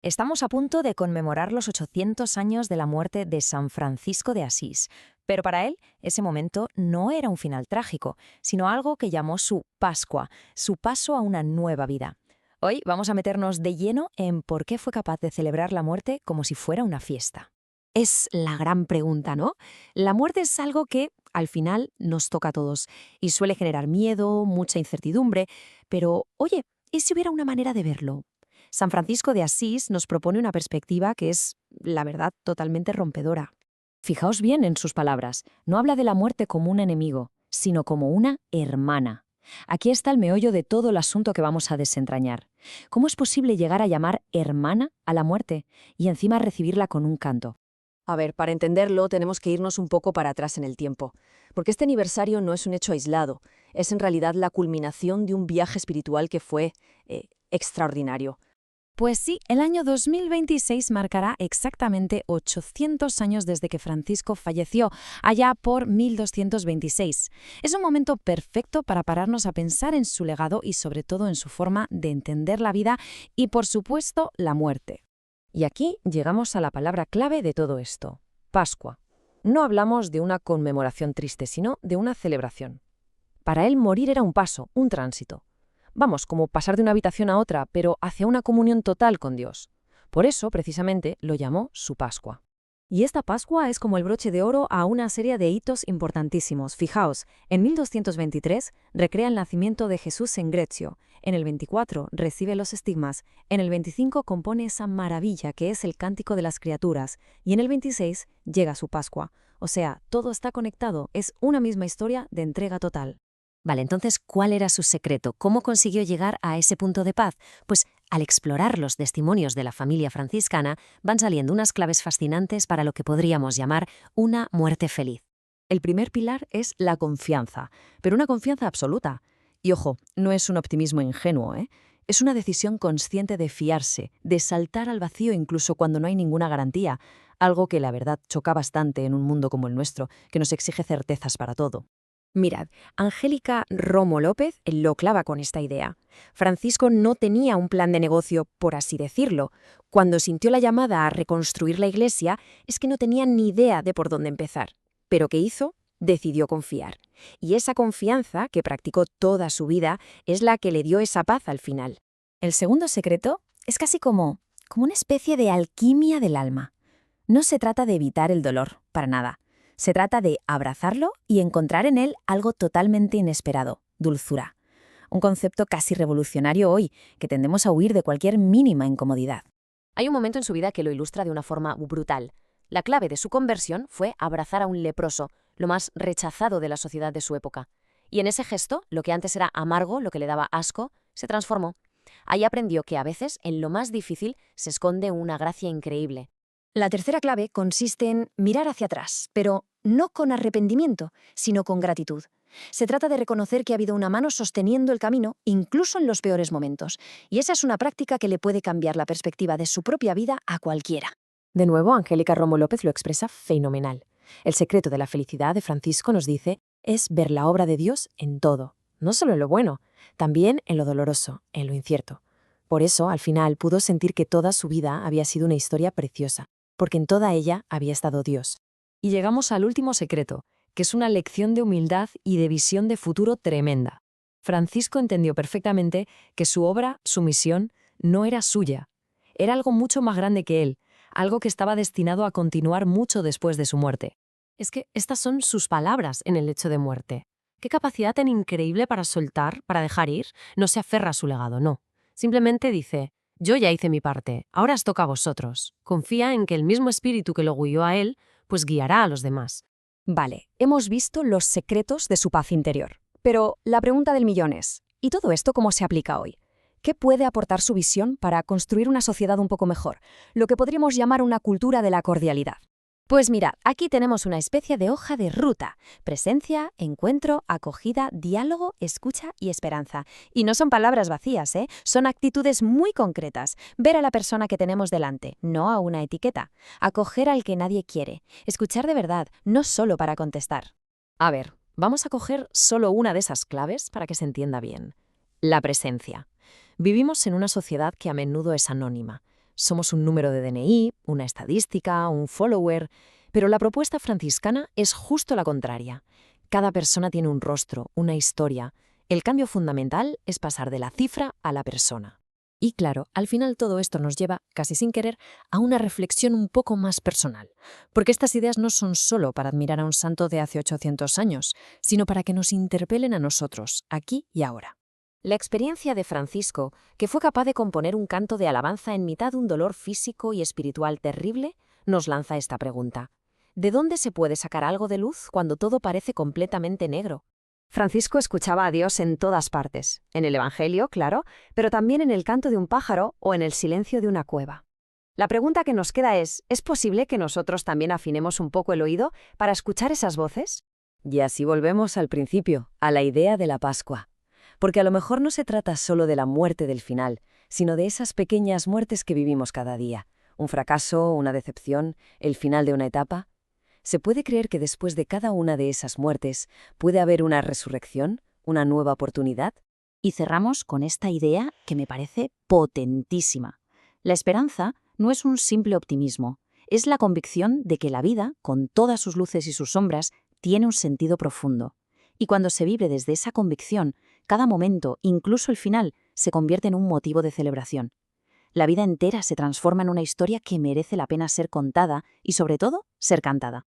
Estamos a punto de conmemorar los 800 años de la muerte de San Francisco de Asís, pero para él ese momento no era un final trágico, sino algo que llamó su Pascua, su paso a una nueva vida. Hoy vamos a meternos de lleno en por qué fue capaz de celebrar la muerte como si fuera una fiesta. Es la gran pregunta, ¿no? La muerte es algo que, al final, nos toca a todos y suele generar miedo, mucha incertidumbre, pero, oye, ¿y si hubiera una manera de verlo? San Francisco de Asís nos propone una perspectiva que es, la verdad, totalmente rompedora. Fijaos bien en sus palabras, no habla de la muerte como un enemigo, sino como una hermana. Aquí está el meollo de todo el asunto que vamos a desentrañar. ¿Cómo es posible llegar a llamar hermana a la muerte y encima recibirla con un canto? A ver, para entenderlo tenemos que irnos un poco para atrás en el tiempo, porque este aniversario no es un hecho aislado, es en realidad la culminación de un viaje espiritual que fue extraordinario. Pues sí, el año 2026 marcará exactamente 800 años desde que Francisco falleció, allá por 1226. Es un momento perfecto para pararnos a pensar en su legado y sobre todo en su forma de entender la vida y, por supuesto, la muerte. Y aquí llegamos a la palabra clave de todo esto, Pascua. No hablamos de una conmemoración triste, sino de una celebración. Para él morir era un paso, un tránsito. Vamos, como pasar de una habitación a otra, pero hacia una comunión total con Dios. Por eso, precisamente, lo llamó su Pascua. Y esta Pascua es como el broche de oro a una serie de hitos importantísimos. Fijaos, en 1223 recrea el nacimiento de Jesús en Grecio, en el 24 recibe los estigmas, en el 25 compone esa maravilla que es el Cántico de las Criaturas, y en el 26 llega su Pascua. O sea, todo está conectado, es una misma historia de entrega total. Vale, entonces, ¿cuál era su secreto? ¿Cómo consiguió llegar a ese punto de paz? Pues al explorar los testimonios de la familia franciscana, van saliendo unas claves fascinantes para lo que podríamos llamar una muerte feliz. El primer pilar es la confianza, pero una confianza absoluta. Y ojo, no es un optimismo ingenuo, ¿eh? Es una decisión consciente de fiarse, de saltar al vacío incluso cuando no hay ninguna garantía, algo que la verdad choca bastante en un mundo como el nuestro, que nos exige certezas para todo. Mirad, Angélica Romo López lo clava con esta idea. Francisco no tenía un plan de negocio, por así decirlo. Cuando sintió la llamada a reconstruir la iglesia, es que no tenía ni idea de por dónde empezar. ¿Pero qué hizo? Decidió confiar. Y esa confianza, que practicó toda su vida, es la que le dio esa paz al final. El segundo secreto es casi como una especie de alquimia del alma. No se trata de evitar el dolor, para nada. Se trata de abrazarlo y encontrar en él algo totalmente inesperado, dulzura. Un concepto casi revolucionario hoy, que tendemos a huir de cualquier mínima incomodidad. Hay un momento en su vida que lo ilustra de una forma brutal. La clave de su conversión fue abrazar a un leproso, lo más rechazado de la sociedad de su época. Y en ese gesto, lo que antes era amargo, lo que le daba asco, se transformó. Ahí aprendió que a veces, en lo más difícil, se esconde una gracia increíble. La tercera clave consiste en mirar hacia atrás, pero no con arrepentimiento, sino con gratitud. Se trata de reconocer que ha habido una mano sosteniendo el camino, incluso en los peores momentos, y esa es una práctica que le puede cambiar la perspectiva de su propia vida a cualquiera. De nuevo, Angélica Romo López lo expresa fenomenal. El secreto de la felicidad de Francisco, nos dice, es ver la obra de Dios en todo, no solo en lo bueno, también en lo doloroso, en lo incierto. Por eso, al final, pudo sentir que toda su vida había sido una historia preciosa, porque en toda ella había estado Dios. Y llegamos al último secreto, que es una lección de humildad y de visión de futuro tremenda. Francisco entendió perfectamente que su obra, su misión, no era suya. Era algo mucho más grande que él, algo que estaba destinado a continuar mucho después de su muerte. Es que estas son sus palabras en el lecho de muerte. Qué capacidad tan increíble para soltar, para dejar ir. No se aferra a su legado, no. Simplemente dice: yo ya hice mi parte, ahora os toca a vosotros. Confía en que el mismo espíritu que lo guió a él, pues guiará a los demás. Vale, hemos visto los secretos de su paz interior. Pero la pregunta del millón es, ¿y todo esto cómo se aplica hoy? ¿Qué puede aportar su visión para construir una sociedad un poco mejor? Lo que podríamos llamar una cultura de la cordialidad. Pues mirad, aquí tenemos una especie de hoja de ruta. Presencia, encuentro, acogida, diálogo, escucha y esperanza. Y no son palabras vacías, ¿eh? Son actitudes muy concretas. Ver a la persona que tenemos delante, no a una etiqueta. Acoger al que nadie quiere. Escuchar de verdad, no solo para contestar. A ver, vamos a coger solo una de esas claves para que se entienda bien. La presencia. Vivimos en una sociedad que a menudo es anónima. somos un número de DNI, una estadística, un follower, pero la propuesta franciscana es justo la contraria. Cada persona tiene un rostro, una historia. El cambio fundamental es pasar de la cifra a la persona. Y claro, al final todo esto nos lleva, casi sin querer, a una reflexión un poco más personal. Porque estas ideas no son solo para admirar a un santo de hace 800 años, sino para que nos interpelen a nosotros, aquí y ahora. La experiencia de Francisco, que fue capaz de componer un canto de alabanza en mitad de un dolor físico y espiritual terrible, nos lanza esta pregunta. ¿De dónde se puede sacar algo de luz cuando todo parece completamente negro? Francisco escuchaba a Dios en todas partes, en el Evangelio, claro, pero también en el canto de un pájaro o en el silencio de una cueva. La pregunta que nos queda ¿es posible que nosotros también afinemos un poco el oído para escuchar esas voces? Y así volvemos al principio, a la idea de la Pascua. Porque a lo mejor no se trata solo de la muerte del final, sino de esas pequeñas muertes que vivimos cada día. Un fracaso, una decepción, el final de una etapa. ¿Se puede creer que después de cada una de esas muertes puede haber una resurrección, una nueva oportunidad? Y cerramos con esta idea que me parece potentísima. La esperanza no es un simple optimismo, es la convicción de que la vida, con todas sus luces y sus sombras, tiene un sentido profundo. Y cuando se vive desde esa convicción, cada momento, incluso el final, se convierte en un motivo de celebración. La vida entera se transforma en una historia que merece la pena ser contada y, sobre todo, ser cantada.